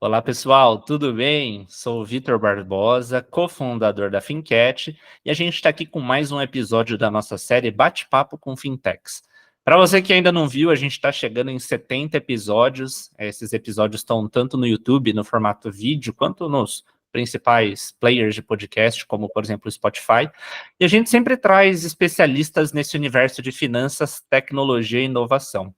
Olá, pessoal, tudo bem? Sou o Vitor Barbosa, cofundador da Fincat, e a gente está aqui com mais um episódio da nossa série Bate-Papo com Fintechs. Para você que ainda não viu, a gente está chegando em 70 episódios. Esses episódios estão tanto no YouTube, no formato vídeo, quanto nos principais players de podcast, como, por exemplo, o Spotify. E a gente sempre traz especialistas nesse universo de finanças, tecnologia e inovação.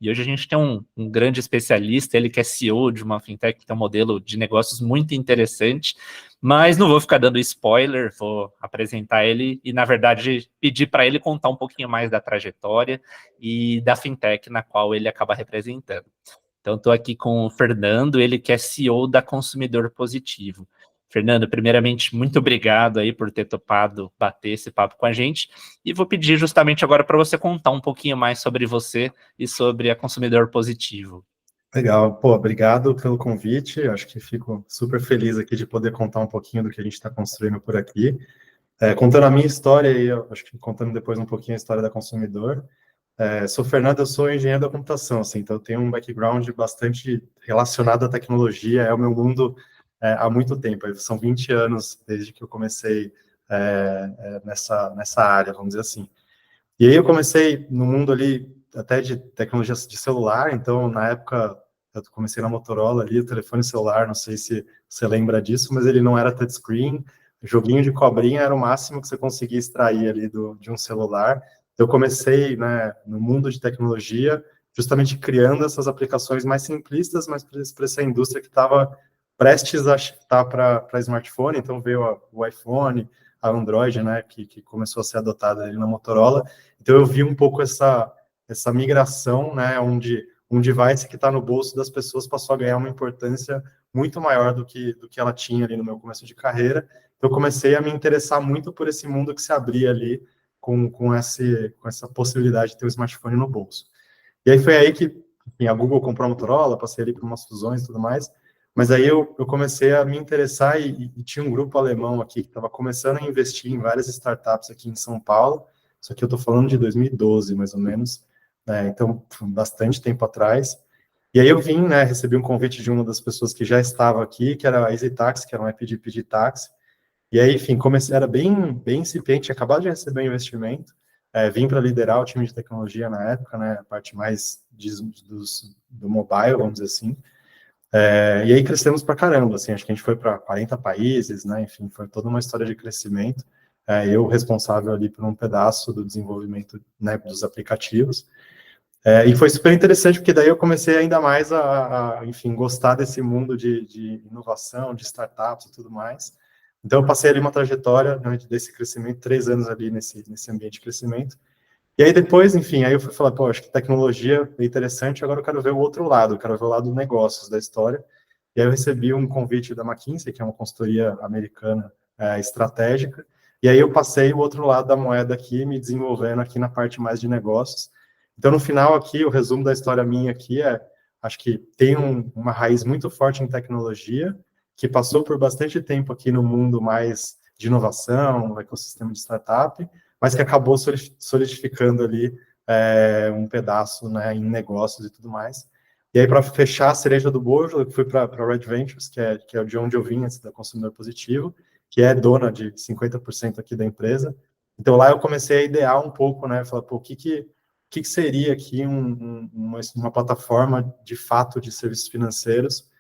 E hoje a gente tem um grande especialista, ele que é CEO de uma fintech, que tem um modelo de negócios muito interessante, mas não vou ficar dando spoiler, vou apresentar ele e, na verdade, pedir para ele contar um pouquinho mais da trajetória e da fintech na qual ele acaba representando. Então, estou aqui com o Fernando, ele que é CEO da Consumidor Positivo. Fernando, primeiramente, muito obrigado aí por ter topado bater esse papo com a gente. E vou pedir justamente agora para você contar um pouquinho mais sobre você e sobre a Consumidor Positivo. Legal, pô, obrigado pelo convite. Acho que fico super feliz aqui de poder contar um pouquinho do que a gente está construindo por aqui. Contando a minha história e eu acho que contando depois um pouquinho a história da Consumidor. Sou Fernando, eu sou engenheiro da computação, assim, então eu tenho um background bastante relacionado à tecnologia, é o meu mundo há muito tempo. São 20 anos desde que eu comecei nessa área, vamos dizer assim. E aí eu comecei no mundo ali até de tecnologias de celular, então na época eu comecei na Motorola ali, o telefone celular, não sei se você lembra disso, mas ele não era touchscreen, joguinho de cobrinha era o máximo que você conseguia extrair ali de um celular. Eu comecei, né, no mundo de tecnologia, justamente criando essas aplicações mais simplistas, mas para essa indústria que estava prestes a shiftar para smartphone, então veio o iPhone, a Android, né, que começou a ser adotada ali na Motorola. Então eu vi um pouco essa migração, né, onde um device que está no bolso das pessoas passou a ganhar uma importância muito maior do que ela tinha ali no meu começo de carreira. Então, eu comecei a me interessar muito por esse mundo que se abria ali com essa possibilidade de ter o smartphone no bolso. E aí foi aí que, enfim, a Google comprou a Motorola, passei ali por umas fusões e tudo mais, mas aí eu comecei a me interessar e tinha um grupo alemão aqui que estava começando a investir em várias startups aqui em São Paulo. Isso aqui eu estou falando de 2012, mais ou menos, né? Então, bastante tempo atrás. E aí eu vim, né, recebi um convite de uma das pessoas que já estava aqui, que era a EasyTax, que era um app de pedir táxi. E aí, enfim, comecei, era bem incipiente, tinha acabado de receber um investimento, vim para liderar o time de tecnologia na época, né, a parte mais do mobile, vamos dizer assim. E aí crescemos para caramba, assim, acho que a gente foi para 40 países, né, enfim, foi toda uma história de crescimento. Eu responsável ali por um pedaço do desenvolvimento, né, dos aplicativos. E foi super interessante, porque daí eu comecei ainda mais enfim, gostar desse mundo de inovação, de startups e tudo mais. Então, eu passei ali uma trajetória, né, desse crescimento, 3 anos ali nesse ambiente de crescimento. E aí depois, enfim, aí eu fui falar, pô, acho que tecnologia é interessante, agora eu quero ver o outro lado, eu quero ver o lado dos negócios da história. E aí eu recebi um convite da McKinsey, que é uma consultoria americana estratégica, e aí eu passei o outro lado da moeda aqui, me desenvolvendo aqui na parte mais de negócios. Então, no final aqui, o resumo da história minha aqui acho que tem uma raiz muito forte em tecnologia, que passou por bastante tempo aqui no mundo mais de inovação, no ecossistema de startup, mas que acabou solidificando ali um pedaço, né, em negócios e tudo mais. E aí, para fechar a cereja do bolo, eu fui para a Red Ventures, que é de onde eu vim, antes da Consumidor Positivo, que é dona de 50% aqui da empresa. Então, lá eu comecei a idear um pouco, né, falar, pô, o que seria aqui uma plataforma, de fato, de serviços financeiros,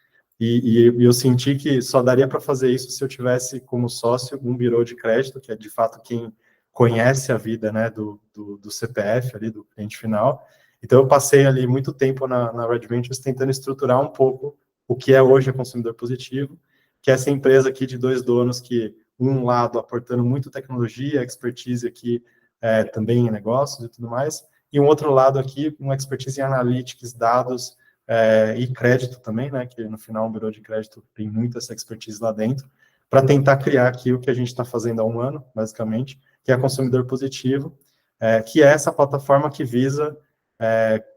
e eu senti que só daria para fazer isso se eu tivesse como sócio um birô de crédito, que é, de fato, quem conhece a vida, né, do CPF, ali, do cliente final. Então, eu passei ali muito tempo na Red Ventures tentando estruturar um pouco o que é hoje a Consumidor Positivo, que é essa empresa aqui de dois donos que, um lado, aportando muito tecnologia, expertise aqui também em negócios e tudo mais, e um outro lado aqui, uma expertise em analytics, dados e crédito também, né, que no final um birô de crédito tem muito essa expertise lá dentro, para tentar criar aqui o que a gente está fazendo há um ano, basicamente, que é Consumidor Positivo, que é essa plataforma que visa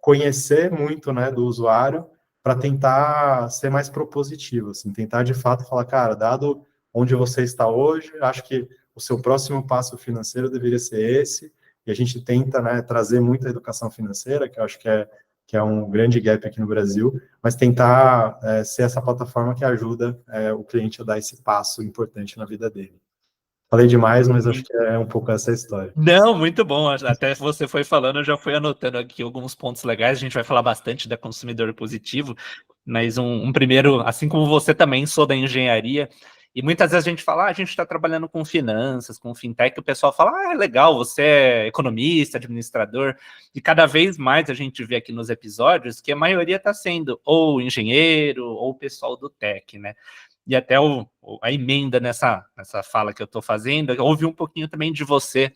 conhecer muito, né, do usuário para tentar ser mais propositivo, assim, tentar de fato falar, cara, dado onde você está hoje, acho que o seu próximo passo financeiro deveria ser esse, e a gente tenta, né, trazer muita educação financeira, que eu acho que é que é um grande gap aqui no Brasil, mas tentar ser essa plataforma que ajuda o cliente a dar esse passo importante na vida dele. Falei demais, mas acho que é um pouco essa a história. Não, muito bom. Até você foi falando, eu já fui anotando aqui alguns pontos legais. A gente vai falar bastante da consumidor positivo, mas um primeiro, assim como você também, sou da engenharia, e muitas vezes a gente fala, a gente está trabalhando com finanças, com fintech, e o pessoal fala, é legal, você é economista, administrador, e cada vez mais a gente vê aqui nos episódios que a maioria está sendo ou engenheiro ou pessoal do tech, né? E até a emenda nessa fala que eu estou fazendo, eu ouvi um pouquinho também de você.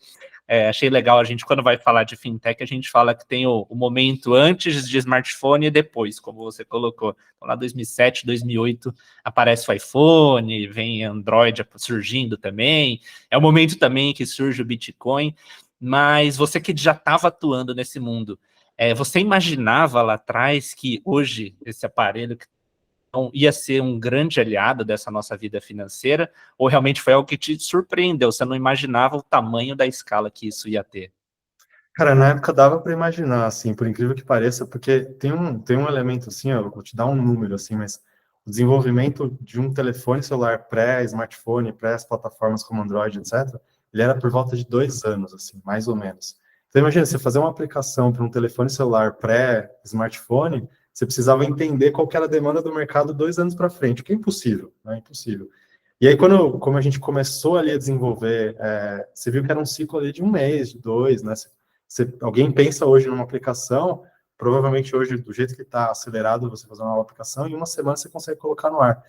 Achei legal, a gente, quando vai falar de fintech, a gente fala que tem o momento antes de smartphone e depois, como você colocou. Então, lá 2007, 2008, aparece o iPhone, vem Android surgindo também. É o momento também que surge o Bitcoin. Mas você que já estava atuando nesse mundo, você imaginava lá atrás que hoje esse aparelho que ia ser um grande aliado dessa nossa vida financeira, ou realmente foi algo que te surpreendeu? Você não imaginava o tamanho da escala que isso ia ter? Cara, na época dava para imaginar, assim, por incrível que pareça, porque tem um elemento assim, eu vou te dar um número, assim, mas o desenvolvimento de um telefone celular pré-smartphone, pré as plataformas como Android, etc., ele era por volta de 2 anos, assim, mais ou menos. Então, imagina, você fazer uma aplicação para um telefone celular pré-smartphone, você precisava entender qual que era a demanda do mercado 2 anos para frente, o que é impossível, né? Impossível. E aí, como a gente começou ali a desenvolver, você viu que era um ciclo ali de um mês, de dois, né? Alguém pensa hoje numa aplicação, provavelmente hoje, do jeito que está acelerado, você fazer uma nova aplicação, em uma semana você consegue colocar no ar.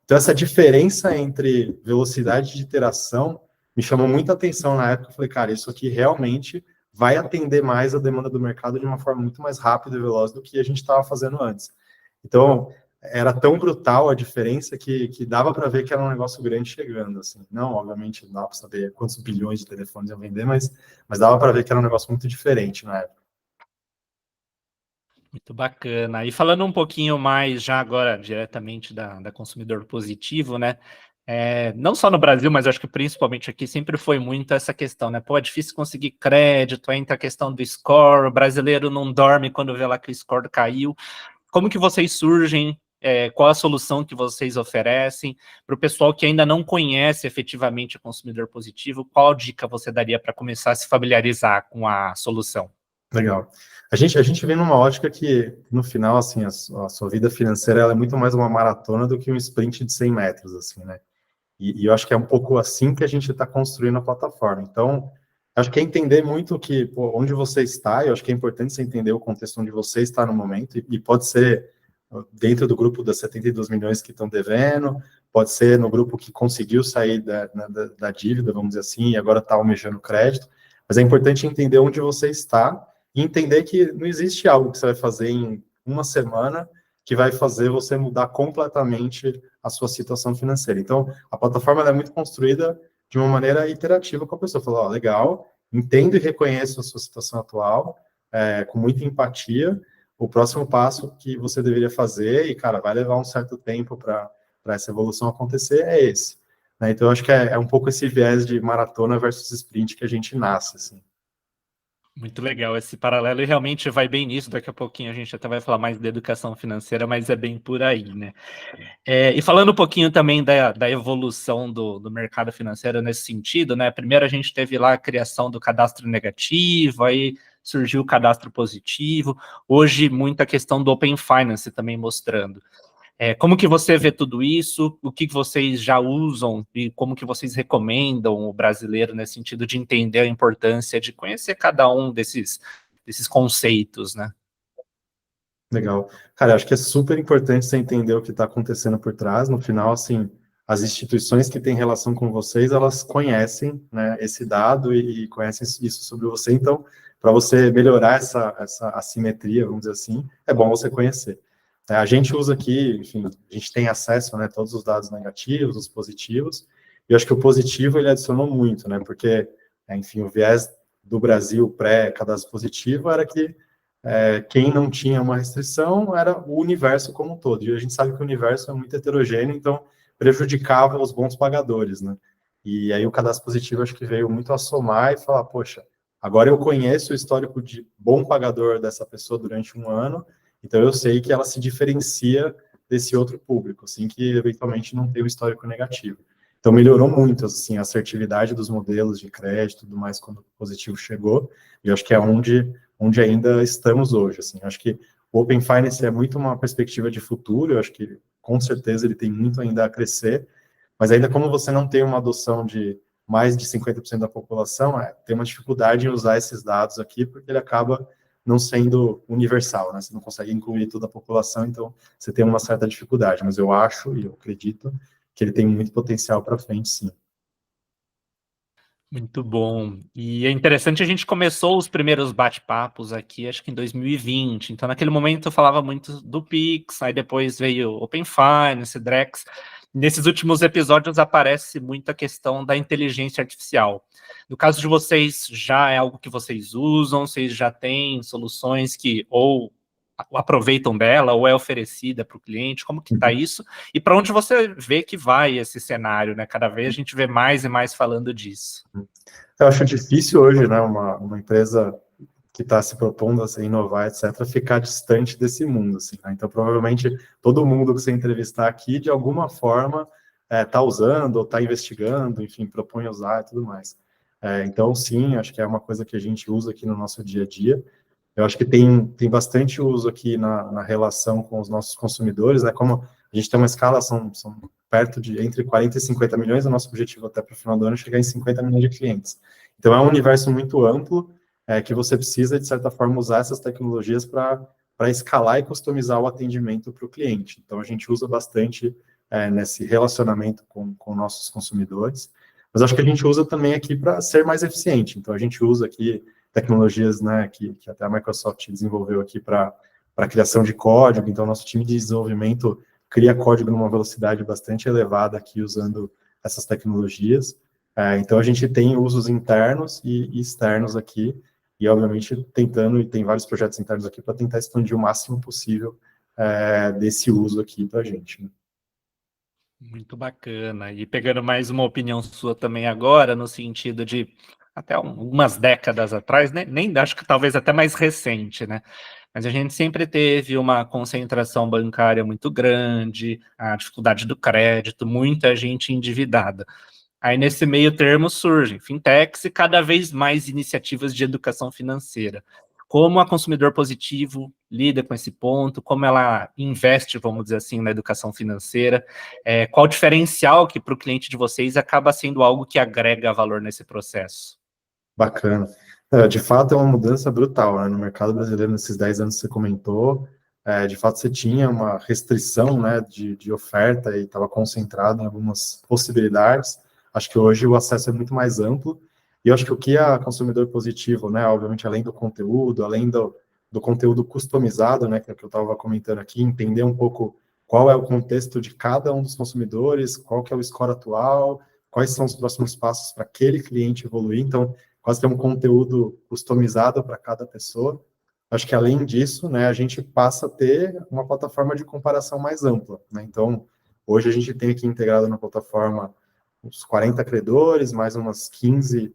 Então, essa diferença entre velocidade de iteração me chamou muita atenção na época. Eu falei, cara, isso aqui realmente vai atender mais a demanda do mercado de uma forma muito mais rápida e veloz do que a gente estava fazendo antes. Então, era tão brutal a diferença que dava para ver que era um negócio grande chegando, assim. Não, obviamente, não dava para saber quantos bilhões de telefones iam vender, mas dava para ver que era um negócio muito diferente na época. Muito bacana. E falando um pouquinho mais, já agora, diretamente da consumidor positivo, né? Não só no Brasil, mas acho que principalmente aqui, sempre foi muito essa questão, né? Pô, é difícil conseguir crédito, entra a questão do score, o brasileiro não dorme quando vê lá que o score caiu. Como que vocês surgem? Qual a solução que vocês oferecem? Para o pessoal que ainda não conhece efetivamente o consumidor positivo, qual dica você daria para começar a se familiarizar com a solução? Legal. A gente vem numa ótica que, no final, assim, a sua vida financeira ela é muito mais uma maratona do que um sprint de 100 metros, assim, né? E eu acho que é um pouco assim que a gente está construindo a plataforma. Então, acho que é entender muito que, pô, onde você está, eu acho que é importante você entender o contexto onde você está no momento, e pode ser dentro do grupo das 72 milhões que estão devendo, pode ser no grupo que conseguiu sair da dívida, vamos dizer assim, e agora está almejando crédito, mas é importante entender onde você está e entender que não existe algo que você vai fazer em uma semana que vai fazer você mudar completamente a sua situação financeira. Então, a plataforma é muito construída de uma maneira iterativa com a pessoa. Falar, legal, entendo e reconheço a sua situação atual, com muita empatia. O próximo passo que você deveria fazer, e, cara, vai levar um certo tempo para essa evolução acontecer, é esse. Né? Então, eu acho que é um pouco esse viés de maratona versus sprint que a gente nasce, assim. Muito legal esse paralelo e realmente vai bem nisso. Daqui a pouquinho a gente até vai falar mais da educação financeira, mas é bem por aí, né? E falando um pouquinho também da evolução do mercado financeiro nesse sentido, né? Primeiro a gente teve lá a criação do cadastro negativo, aí surgiu o cadastro positivo. Hoje, muita questão do Open Finance também mostrando. Como que você vê tudo isso? O que vocês já usam e como que vocês recomendam o brasileiro nesse sentido de entender a importância de conhecer cada um desses conceitos, né? Legal. Cara, acho que é super importante você entender o que está acontecendo por trás. No final, assim, as instituições que têm relação com vocês, elas conhecem, né, esse dado e conhecem isso sobre você. Então, para você melhorar essa assimetria, vamos dizer assim, é bom você conhecer. A gente usa aqui, enfim, a gente tem acesso, né, a todos os dados negativos, os positivos, e eu acho que o positivo, ele adicionou muito, né, porque, enfim, o viés do Brasil pré-cadastro positivo era que quem não tinha uma restrição era o universo como um todo. E a gente sabe que o universo é muito heterogêneo, então prejudicava os bons pagadores, né? E aí o cadastro positivo acho que veio muito a somar e falar, poxa, Agora eu conheço o histórico de bom pagador dessa pessoa durante um ano, então eu sei que ela se diferencia desse outro público, assim, que eventualmente não tem um histórico negativo. Então melhorou muito, assim, a assertividade dos modelos de crédito e tudo mais quando o positivo chegou, e eu acho que é onde ainda estamos hoje, assim. Eu acho que o Open Finance é muito uma perspectiva de futuro, eu acho que com certeza ele tem muito ainda a crescer, mas ainda como você não tem uma adoção de mais de 50% da população, tem uma dificuldade em usar esses dados aqui, porque ele acaba não sendo universal, né? Você não consegue incluir toda a população, então você tem uma certa dificuldade, mas eu acho e eu acredito que ele tem muito potencial para frente, sim. Muito bom. E é interessante, a gente começou os primeiros bate-papos aqui, acho que em 2020. Então, naquele momento, eu falava muito do Pix, aí depois veio Open Finance, Drex. Nesses últimos episódios aparece muito a questão da inteligência artificial. No caso de vocês, já é algo que vocês usam? Vocês já têm soluções que ou aproveitam dela ou é oferecida para o cliente? Como que está isso? E para onde você vê que vai esse cenário, né? Cada vez a gente vê mais e mais falando disso. Eu acho difícil hoje, né, uma empresa que está se propondo a se inovar, etc., ficar distante desse mundo, assim, né? Então, provavelmente, todo mundo que você entrevistar aqui, de alguma forma, está usando ou está investigando, enfim, propõe usar e tudo mais. Então, sim, acho que é uma coisa que a gente usa aqui no nosso dia a dia. Eu acho que tem bastante uso aqui na relação com os nossos consumidores, né? Como a gente tem uma escala, são perto de entre 40 e 50 milhões, o nosso objetivo até para o final do ano é chegar em 50 milhões de clientes. Então, é um universo muito amplo, que você precisa, de certa forma, usar essas tecnologias para escalar e customizar o atendimento para o cliente. Então, a gente usa bastante nesse relacionamento com nossos consumidores, mas acho que a gente usa também aqui para ser mais eficiente. Então, a gente usa aqui tecnologias, né, que até a Microsoft desenvolveu aqui para a criação de código. Então, nosso time de desenvolvimento cria código numa velocidade bastante elevada aqui usando essas tecnologias. Então, a gente tem usos internos e externos aqui, e, obviamente, tentando, e tem vários projetos internos aqui para tentar expandir o máximo possível desse uso aqui para a gente, né? Muito bacana. E pegando mais uma opinião sua também agora, no sentido de até algumas décadas atrás, né? Nem acho que talvez até mais recente, né? Mas a gente sempre teve uma concentração bancária muito grande, a dificuldade do crédito, muita gente endividada. Aí, nesse meio termo, surgem fintechs e cada vez mais iniciativas de educação financeira. Como a Consumidor Positivo lida com esse ponto, como ela investe, vamos dizer assim, na educação financeira, qual o diferencial que para o cliente de vocês acaba sendo algo que agrega valor nesse processo? Bacana. De fato, é uma mudança brutal, né? No mercado brasileiro, nesses 10 anos que você comentou, de fato, você tinha uma restrição, né, de oferta e estava concentrado em algumas possibilidades. Acho que hoje o acesso é muito mais amplo, e eu acho que o que a Consumidor Positivo, né, obviamente, além do conteúdo, além do conteúdo customizado, né, que é o que eu estava comentando aqui, entender um pouco qual é o contexto de cada um dos consumidores, qual que é o score atual, quais são os próximos passos para aquele cliente evoluir. Então, quase que é um conteúdo customizado para cada pessoa. Acho que, além disso, né, a gente passa a ter uma plataforma de comparação mais ampla, né? Então, hoje a gente tem aqui integrado na plataforma uns 40 credores, mais umas 15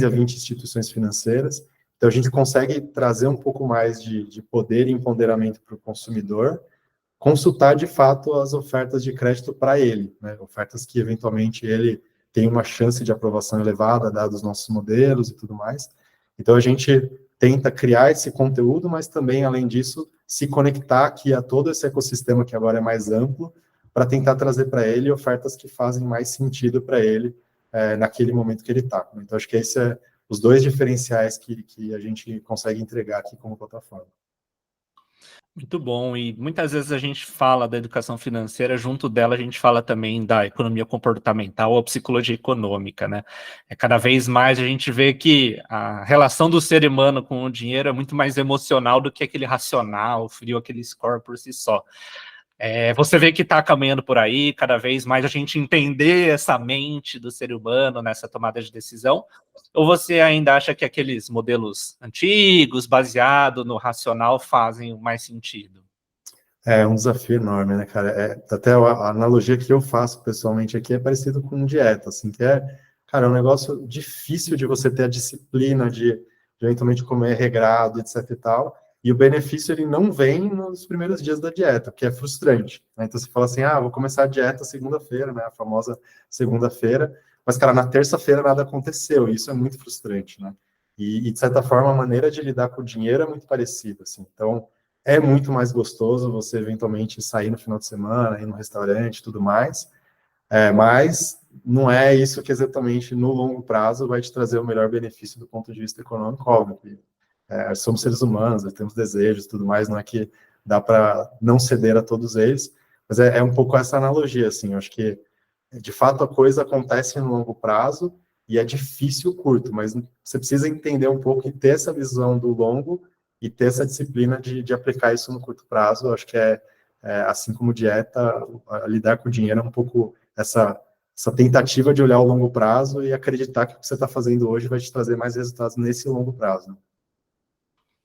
a 20 instituições financeiras. Então, a gente consegue trazer um pouco mais de poder e empoderamento para o consumidor, consultar, de fato, as ofertas de crédito para ele, né? Ofertas que, eventualmente, ele tem uma chance de aprovação elevada, dados os nossos modelos e tudo mais. Então, a gente tenta criar esse conteúdo, mas também, além disso, se conectar aqui a todo esse ecossistema que agora é mais amplo, para tentar trazer para ele ofertas que fazem mais sentido para ele naquele momento que ele está. Então, acho que esses são os dois diferenciais que a gente consegue entregar aqui como plataforma. Muito bom, e muitas vezes a gente fala da educação financeira, junto dela a gente fala também da economia comportamental ou psicologia econômica, né? Cada vez mais a gente vê que a relação do ser humano com o dinheiro é muito mais emocional do que aquele racional, frio, aquele score por si só. Você vê que está caminhando por aí, cada vez mais a gente entender essa mente do ser humano nessa tomada de decisão, ou você ainda acha que aqueles modelos antigos, baseado no racional, fazem mais sentido? É um desafio enorme, né, cara? Até a analogia que eu faço pessoalmente aqui é parecido com dieta, assim, cara, é um negócio difícil de você ter a disciplina de de eventualmente comer regrado, etc e tal, e o benefício ele não vem nos primeiros dias da dieta, que é frustrante, né? Então você fala assim, vou começar a dieta segunda-feira, né? A famosa segunda-feira, mas, cara, na terça-feira nada aconteceu, e isso é muito frustrante, né? E, de certa forma, a maneira de lidar com o dinheiro é muito parecida, assim. Então, é muito mais gostoso você, eventualmente, sair no final de semana, ir no restaurante e tudo mais, mas não é isso que exatamente, no longo prazo, vai te trazer o melhor benefício do ponto de vista econômico, óbvio. Somos seres humanos, temos desejos e tudo mais, não é que dá para não ceder a todos eles, mas é um pouco essa analogia, assim, eu acho que, de fato, a coisa acontece no longo prazo e é difícil o curto, mas você precisa entender um pouco e ter essa visão do longo e ter essa disciplina de aplicar isso no curto prazo. Eu acho que assim como dieta, lidar com o dinheiro é um pouco essa tentativa de olhar o longo prazo e acreditar que o que você está fazendo hoje vai te trazer mais resultados nesse longo prazo, né?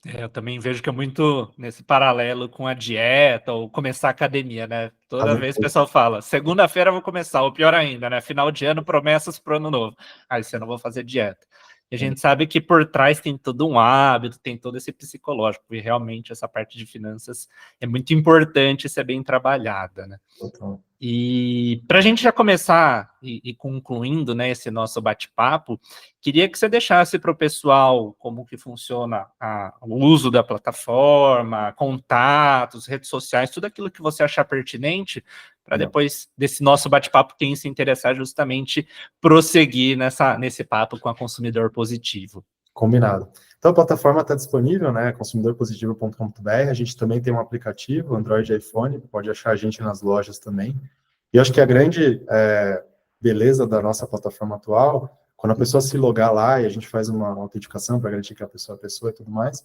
Eu também vejo que é muito nesse paralelo com a dieta ou começar a academia, né? Toda vez o pessoal fala, segunda-feira eu vou começar, ou pior ainda, né? Final de ano, promessas para o ano novo. Aí você não vou fazer dieta. E a gente sabe que por trás tem todo um hábito, tem todo esse psicológico, e realmente essa parte de finanças é muito importante ser bem trabalhada, né? Total. E para a gente já começar e concluindo, né, esse nosso bate-papo, queria que você deixasse para o pessoal como que funciona o uso da plataforma, contatos, redes sociais, tudo aquilo que você achar pertinente, para depois desse nosso bate-papo, quem se interessar justamente prosseguir nesse papo com a Consumidor Positivo. Combinado. Então, a plataforma está disponível, né, consumidorpositivo.com.br. A gente também tem um aplicativo, Android e iPhone, pode achar a gente nas lojas também. E eu acho que a grande beleza da nossa plataforma atual, quando a pessoa se logar lá e a gente faz uma autenticação para garantir que a pessoa é a pessoa e tudo mais,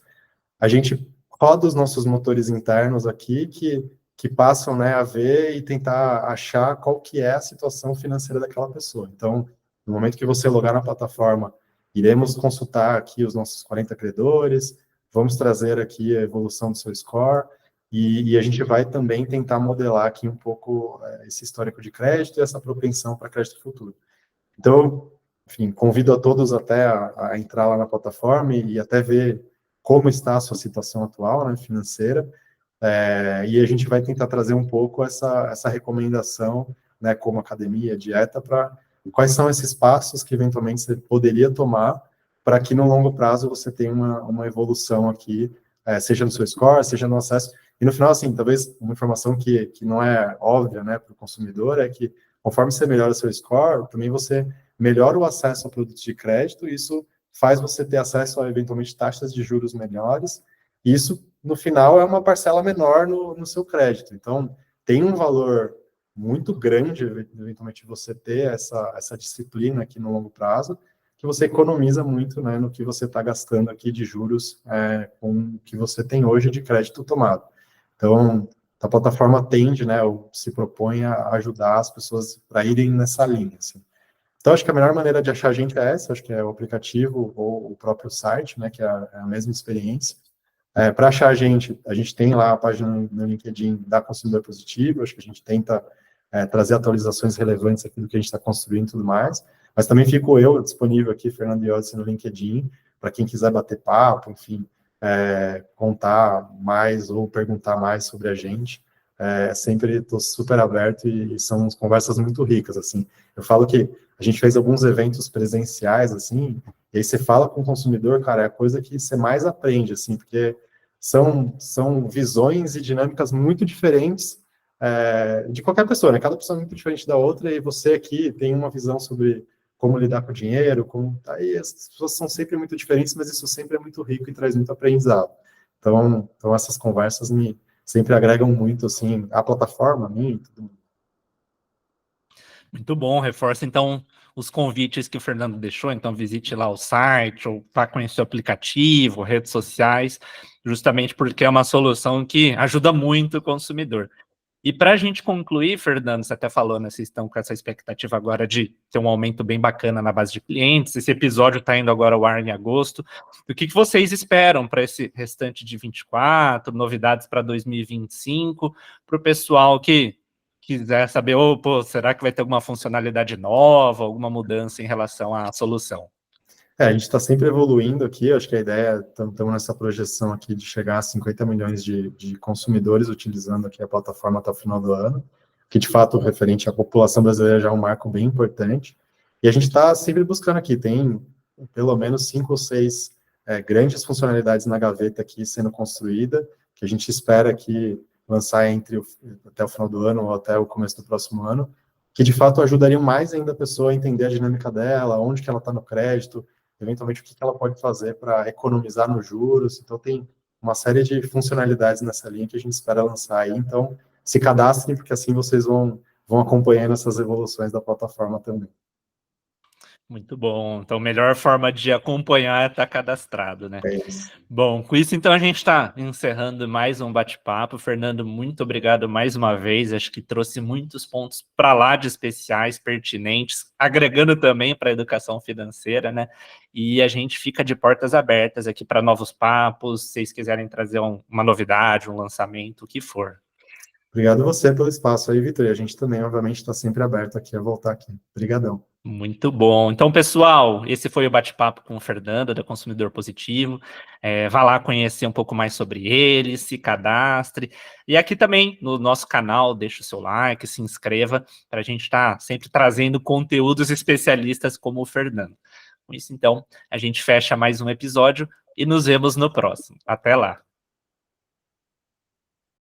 a gente roda os nossos motores internos aqui que passam, né, a ver e tentar achar qual que é a situação financeira daquela pessoa. Então, no momento que você logar na plataforma, iremos consultar aqui os nossos 40 credores, vamos trazer aqui a evolução do seu score, e a gente vai também tentar modelar aqui um pouco esse histórico de crédito e essa propensão para crédito futuro. Então, enfim, convido a todos até a entrar lá na plataforma e até ver como está a sua situação atual, né, financeira, e a gente vai tentar trazer um pouco essa recomendação, né, como academia, dieta, para quais são esses passos que eventualmente você poderia tomar para que no longo prazo você tenha uma evolução aqui, seja no seu score, seja no acesso. E no final, assim, talvez uma informação que não é óbvia, né, para o consumidor é que conforme você melhora o seu score, também você melhora o acesso a produtos de crédito, e isso faz você ter acesso a, eventualmente, taxas de juros melhores, e isso, no final, é uma parcela menor no seu crédito. Então, tem um valor muito grande, eventualmente, você ter essa disciplina aqui no longo prazo, que você economiza muito, né, no que você está gastando aqui de juros com o que você tem hoje de crédito tomado. Então, a plataforma tende, né, ou se propõe a ajudar as pessoas para irem nessa linha, assim. Então, acho que a melhor maneira de achar a gente é essa, acho que é o aplicativo ou o próprio site, né, que é a mesma experiência. Para achar a gente tem lá a página no LinkedIn da Consumidor Positivo, acho que a gente tenta trazer atualizações relevantes aqui do que a gente está construindo e tudo mais, mas também fico eu disponível aqui, Fernando Iodice, no LinkedIn, para quem quiser bater papo, enfim, contar mais ou perguntar mais sobre a gente. Sempre estou super aberto e são conversas muito ricas, assim. Eu falo que a gente fez alguns eventos presenciais, assim, e aí você fala com o consumidor, cara, é a coisa que você mais aprende, assim, porque são visões e dinâmicas muito diferentes de qualquer pessoa, né? Cada pessoa é muito diferente da outra, e você aqui tem uma visão sobre como lidar com o dinheiro, aí as pessoas são sempre muito diferentes, mas isso sempre é muito rico e traz muito aprendizado. Então essas conversas sempre agregam muito, assim, a plataforma, a mim, tudo mundo. Muito bom, reforça então os convites que o Fernando deixou, então visite lá o site, ou vá conhecer o aplicativo, redes sociais, justamente porque é uma solução que ajuda muito o consumidor. E para a gente concluir, Fernando, você até falou, né, vocês estão com essa expectativa agora de ter um aumento bem bacana na base de clientes, esse episódio está indo agora ao ar em agosto. O que vocês esperam para esse restante de 24, novidades para 2025, para o pessoal que quiser saber, será que vai ter alguma funcionalidade nova, alguma mudança em relação à solução? A gente está sempre evoluindo aqui, acho que a ideia, estamos nessa projeção aqui de chegar a 50 milhões de consumidores utilizando aqui a plataforma até o final do ano, que de fato, referente à população brasileira, já é um marco bem importante. E a gente está sempre buscando aqui, tem pelo menos 5 ou 6 grandes funcionalidades na gaveta aqui sendo construída, que a gente espera aqui lançar até o final do ano ou até o começo do próximo ano, que de fato ajudariam mais ainda a pessoa a entender a dinâmica dela, onde que ela está no crédito, eventualmente o que ela pode fazer para economizar nos juros. Então, tem uma série de funcionalidades nessa linha que a gente espera lançar aí. Então, se cadastrem, porque assim vocês vão acompanhando essas evoluções da plataforma também. Muito bom. Então, a melhor forma de acompanhar é estar cadastrado, né? É isso. Bom, com isso, então, a gente está encerrando mais um bate-papo. Fernando, muito obrigado mais uma vez. Acho que trouxe muitos pontos para lá de especiais, pertinentes, agregando também para a educação financeira, né? E a gente fica de portas abertas aqui para novos papos, se vocês quiserem trazer uma novidade, um lançamento, o que for. Obrigado você pelo espaço aí, Vitor. E a gente também, obviamente, está sempre aberto aqui a voltar aqui. Obrigadão. Muito bom. Então, pessoal, esse foi o bate-papo com o Fernando, da Consumidor Positivo. Vá lá conhecer um pouco mais sobre ele, se cadastre. E aqui também, no nosso canal, deixa o seu like, se inscreva, para a gente estar sempre trazendo conteúdos especialistas como o Fernando. Com isso, então, a gente fecha mais um episódio e nos vemos no próximo. Até lá.